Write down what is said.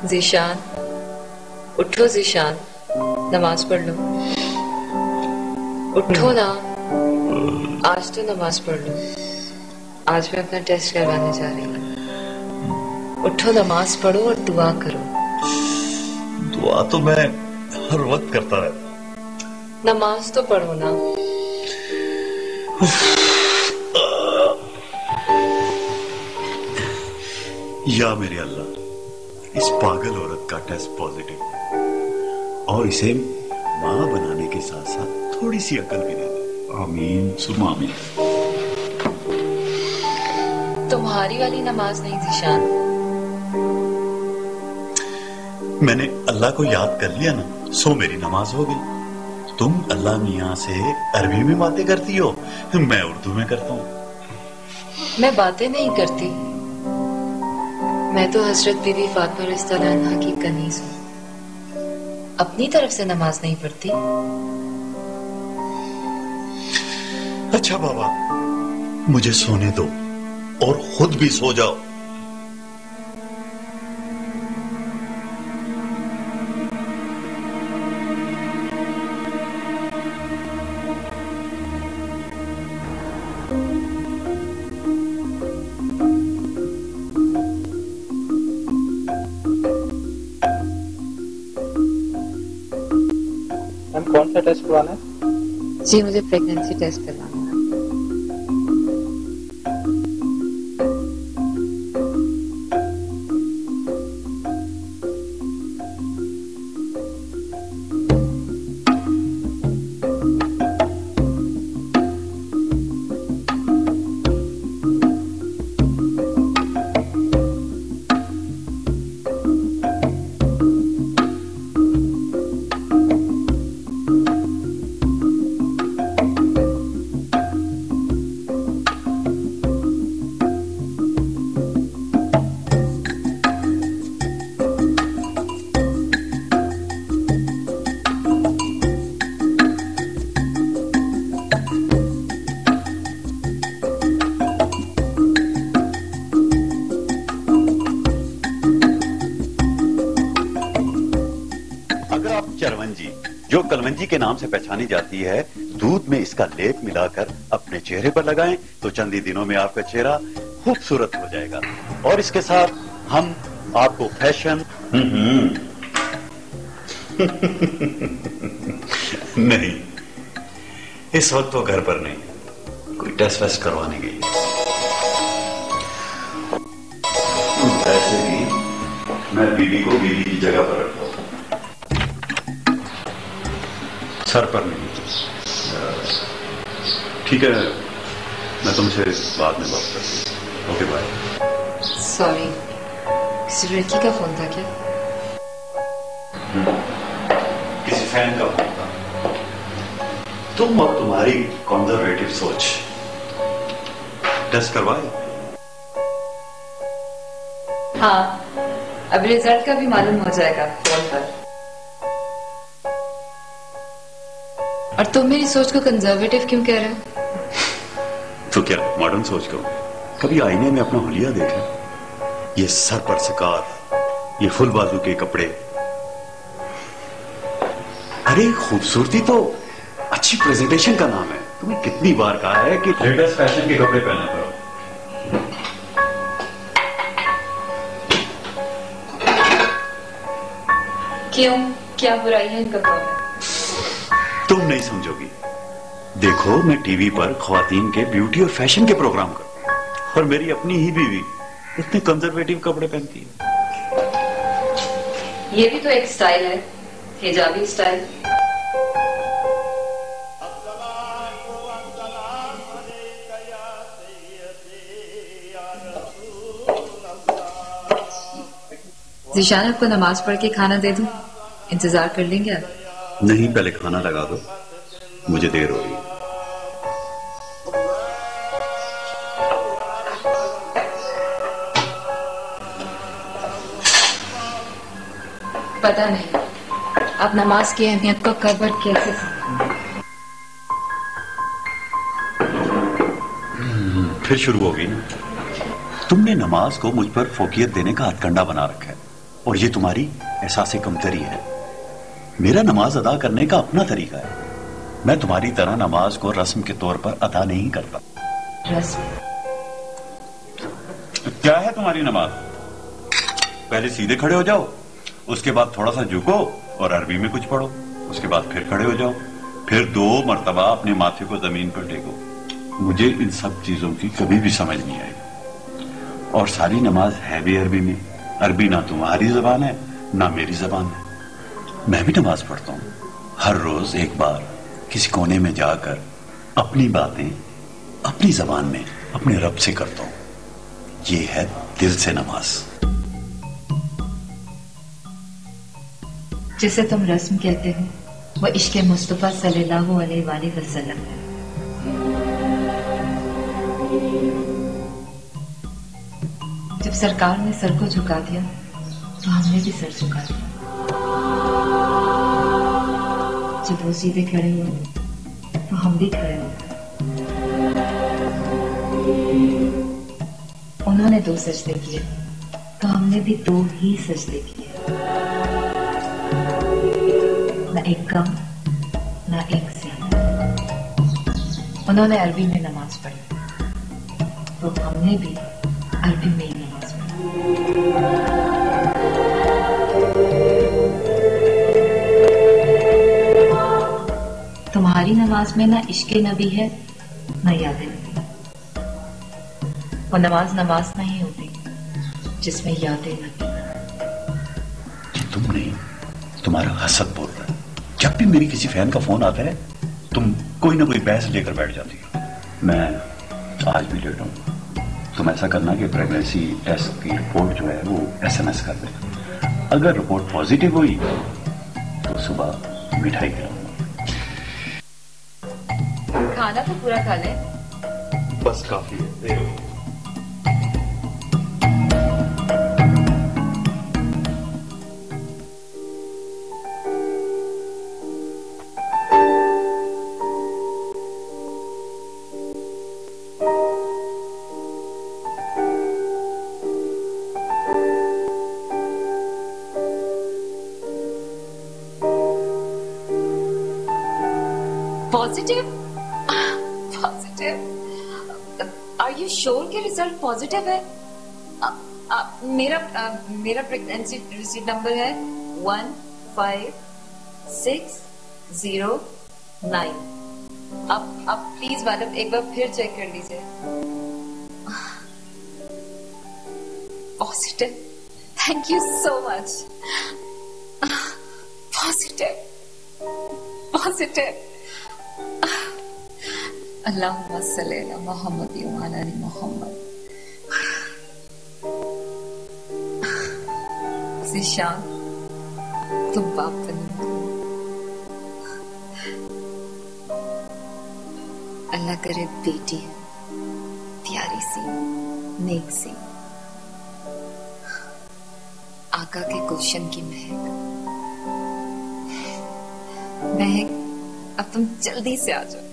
ज़ीशान, उठो ज़ीशान, नमाज पढ़ लो। उठो ना, आज तो नमाज पढ़ लो। आज मैं अपना टेस्ट करवाने जा रही हूँ। उठो, नमाज पढ़ो और दुआ करो। दुआ तो मैं हर वक्त करता रहता। नमाज तो पढ़ो ना। या मेरे अल्लाह, इस पागल औरत का टेस्ट पॉजिटिव है और इसे मां बनाने के साथ साथ थोड़ी सी अकल भी दे दे। आमीन सुम्मा आमीन। तुम्हारी वाली नमाज नहीं ज़ीशान। मैंने अल्लाह को याद कर लिया ना, सो मेरी नमाज हो गई। तुम अल्लाह मियां से अरबी में बातें करती हो, मैं उर्दू में करता हूँ। मैं बातें नहीं करती, मैं तो हजरत बीबी फातिमा रज़ियल्लाहु अन्हा की कनीज़ हूँ। अपनी तरफ से नमाज नहीं पढ़ती। अच्छा बाबा, मुझे सोने दो और खुद भी सो जाओ। कौन सा टेस्ट करवाना है? जी, मुझे प्रेगनेंसी टेस्ट करवाना है। चरवंजी, जो कलवंजी के नाम से पहचानी जाती है, दूध में इसका लेप मिलाकर अपने चेहरे पर लगाएं तो चंद ही दिनों में आपका चेहरा खूबसूरत हो जाएगा। और इसके साथ हम आपको फैशन नहीं, इस वक्त वो घर पर नहीं, कोई टेस्ट वेस्ट करवाने गई। ऐसे भी मैं बीबी को बीबी की जगह पर रखता हूं, सर पर नहीं। ठीक है, मैं तुमसे बाद में बात करती हूँ। Okay bye. सॉरी, किसी लड़की का फोन था क्या? किसी फैन का फोन था। तुम और तुम्हारी कंजर्वेटिव सोच। टेस्ट करवाए? हाँ, अब रिजल्ट का भी मालूम हो जाएगा फोन पर। और तुम मेरी सोच को कंजर्वेटिव क्यों कह रहे हो? तो क्या मॉडर्न सोच को? कभी आईने में अपना हुलिया देखा? ये सर पर सिकार, ये फुल बाजू के कपड़े। अरे खूबसूरती तो अच्छी प्रेजेंटेशन का नाम है। तुम्हें कितनी बार कहा है कि लेटेस्ट फैशन के कपड़े पहना करो। क्यों, क्या बुराई है इन कपड़ों में? तुम नहीं समझोगी। देखो, मैं टीवी पर ख्वातीन के ब्यूटी और फैशन के प्रोग्राम करता हूं और मेरी अपनी ही बीवी इतने कंजर्वेटिव कपड़े पहनती है। ये भी तो एक स्टाइल है, हिजाबी स्टाइल। ज़ीशान, आपको नमाज पढ़ के खाना दे दूं? इंतजार कर लेंगे आप? नहीं, पहले खाना लगा दो, मुझे देर हो रही है। पता नहीं आप नमाज की अहमियत को कबर कैसे फिर शुरू होगी ना। तुमने नमाज को मुझ पर फोकियत देने का हथकंडा बना रखा है। और ये तुम्हारी एहसास कमतरी है। मेरा नमाज अदा करने का अपना तरीका है। मैं तुम्हारी तरह नमाज को रस्म के तौर पर अदा नहीं करता। रस्म? क्या है तुम्हारी नमाज? पहले सीधे खड़े हो जाओ, उसके बाद थोड़ा सा झुको और अरबी में कुछ पढ़ो, उसके बाद फिर खड़े हो जाओ, फिर 2 मरतबा अपने माथे को जमीन पर टेको। मुझे इन सब चीजों की कभी भी समझ नहीं आई। और सारी नमाज है भी अरबी में। अरबी ना तुम्हारी जबान है ना मेरी जबान है। मैं भी नमाज पढ़ता हूं, हर रोज एक बार किसी कोने में जाकर अपनी बातें अपनी जबान में अपने रब से करता हूं। ये है दिल से नमाज। जिसे तुम रस्म कहते हो वो इश्क़ मुस्तफ़ा सल्लल्लाहु अलैहि वसल्लम है। जब सरकार ने सर को झुका दिया तो हमने भी सर झुका दिया। जब वो सीधे खड़े हुए तो हम भी खड़े हो गए। उन्होंने 2 सजदे किए तो हमने भी 2 ही सजदे किए। ना एक कम ना एक ज्यादा। उन्होंने अरबी में नमाज पढ़ी तो हमने भी अरबी में ही नमाज पढ़ी। तुम्हारी नमाज में ना इश्क़े नबी है ना याद नबी। वो नमाज नहीं होती जिसमें यादें नबी। तुम नहीं, तुम्हारा हसद बोल रहा है। जब भी मेरी किसी फैन का फोन आता है तुम कोई ना कोई बहस लेकर बैठ जाती हो। मैं आज भी लेट हूं। तुम ऐसा करना कि प्रेगनेंसी टेस्ट की रिपोर्ट जो है वो SMS कर दे। अगर रिपोर्ट पॉजिटिव हुई तो सुबह मिठाई खिलाऊंगा। खाना तो पूरा खा ले। बस काफी है। पॉजिटिव? आर यू श्योर कि रिजल्ट पॉजिटिव है? मेरा प्रेगनेंसी रिसीट नंबर है 15609। आप प्लीज मैडम एक बार फिर चेक कर लीजिए। Positive? Thank you so much. Positive. अल्लाहुम्मा सल्ली अला मुहम्मद व अला आलि मुहम्मद। ज़ीशान तुम बाप बनो। अल्लाह करे बेटी प्यारी सी नेक सी, आका के गुलशन की महक। अब तुम जल्दी से आ जाओ।